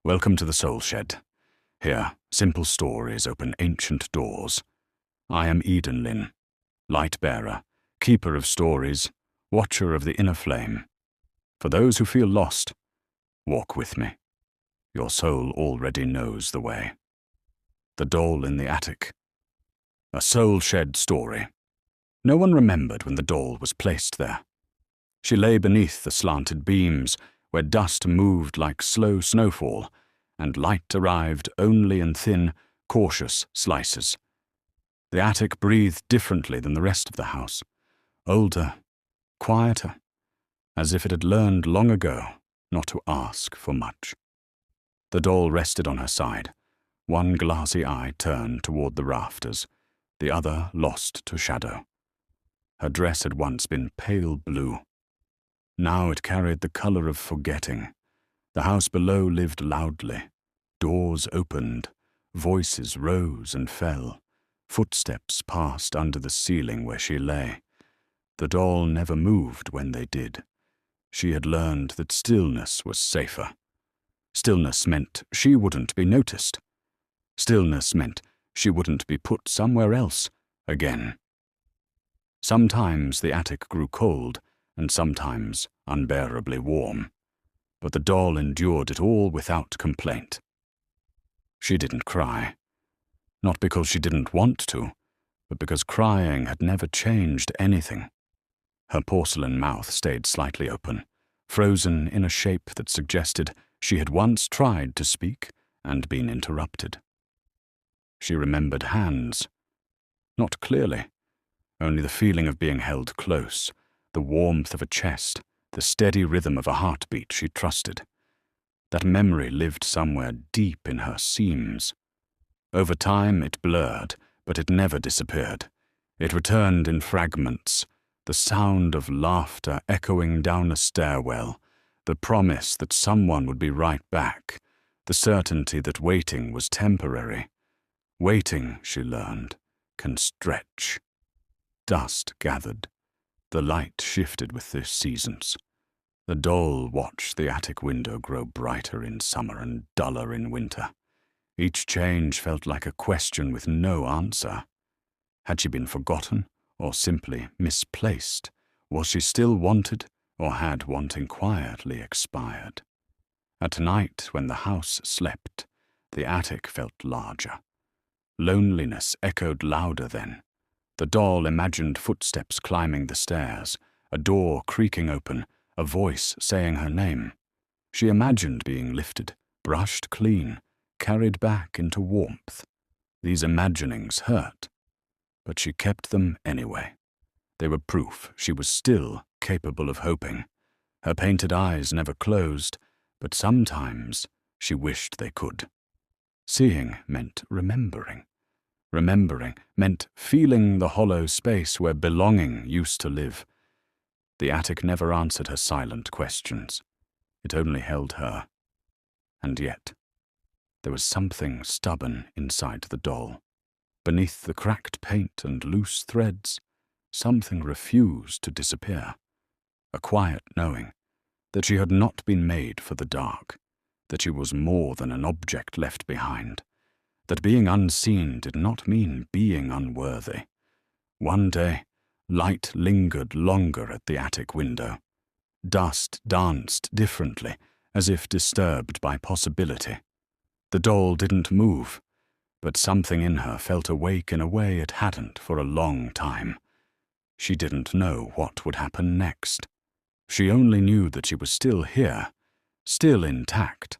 Welcome to the Soul Shed. Here, simple stories open ancient doors. I am Edenlyn, light-bearer, keeper of stories, watcher of the inner flame. For those who feel lost, walk with me. Your soul already knows the way. The Doll in the Attic. A Soul Shed story. No one remembered when the doll was placed there. She lay beneath the slanted beams, where dust moved like slow snowfall, and light arrived only in thin, cautious slices. The attic breathed differently than the rest of the house, older, quieter, as if it had learned long ago not to ask for much. The doll rested on her side, one glassy eye turned toward the rafters, the other lost to shadow. Her dress had once been pale blue. Now it carried the color of forgetting. The house below lived loudly. Doors opened, voices rose and fell. Footsteps passed under the ceiling where she lay. The doll never moved when they did. She had learned that stillness was safer. Stillness meant she wouldn't be noticed. Stillness meant she wouldn't be put somewhere else again. Sometimes the attic grew cold, and sometimes unbearably warm. But the doll endured it all without complaint. She didn't cry. Not because she didn't want to, but because crying had never changed anything. Her porcelain mouth stayed slightly open, frozen in a shape that suggested she had once tried to speak and been interrupted. She remembered hands. Not clearly, only the feeling of being held close, the warmth of a chest, the steady rhythm of a heartbeat she trusted. That memory lived somewhere deep in her seams. Over time it blurred, but it never disappeared. It returned in fragments, the sound of laughter echoing down a stairwell, the promise that someone would be right back, the certainty that waiting was temporary. Waiting, she learned, can stretch. Dust gathered. The light shifted with the seasons. The doll watched the attic window grow brighter in summer and duller in winter. Each change felt like a question with no answer. Had she been forgotten or simply misplaced? Was she still wanted, or had wanting quietly expired? At night, when the house slept, the attic felt larger. Loneliness echoed louder then. The doll imagined footsteps climbing the stairs, a door creaking open, a voice saying her name. She imagined being lifted, brushed clean, carried back into warmth. These imaginings hurt, but she kept them anyway. They were proof she was still capable of hoping. Her painted eyes never closed, but sometimes she wished they could. Seeing meant remembering. Remembering meant feeling the hollow space where belonging used to live. The attic never answered her silent questions. It only held her. And yet, there was something stubborn inside the doll. Beneath the cracked paint and loose threads, something refused to disappear. A quiet knowing that she had not been made for the dark, that she was more than an object left behind, that being unseen did not mean being unworthy. One day, light lingered longer at the attic window. Dust danced differently, as if disturbed by possibility. The doll didn't move, but something in her felt awake in a way it hadn't for a long time. She didn't know what would happen next. She only knew that she was still here, still intact,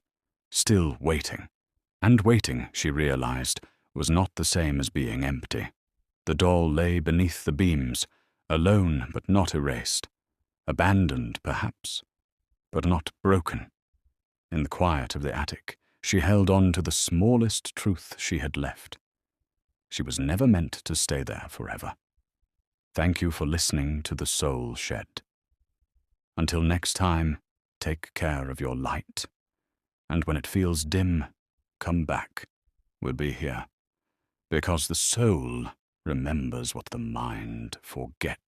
still waiting. And waiting, she realized, was not the same as being empty. The doll lay beneath the beams, alone but not erased, abandoned perhaps, but not broken. In the quiet of the attic, she held on to the smallest truth she had left. She was never meant to stay there forever. Thank you for listening to The Soul Shed. Until next time, take care of your light, and when it feels dim, come back. We'll be here, because the soul remembers what the mind forgets.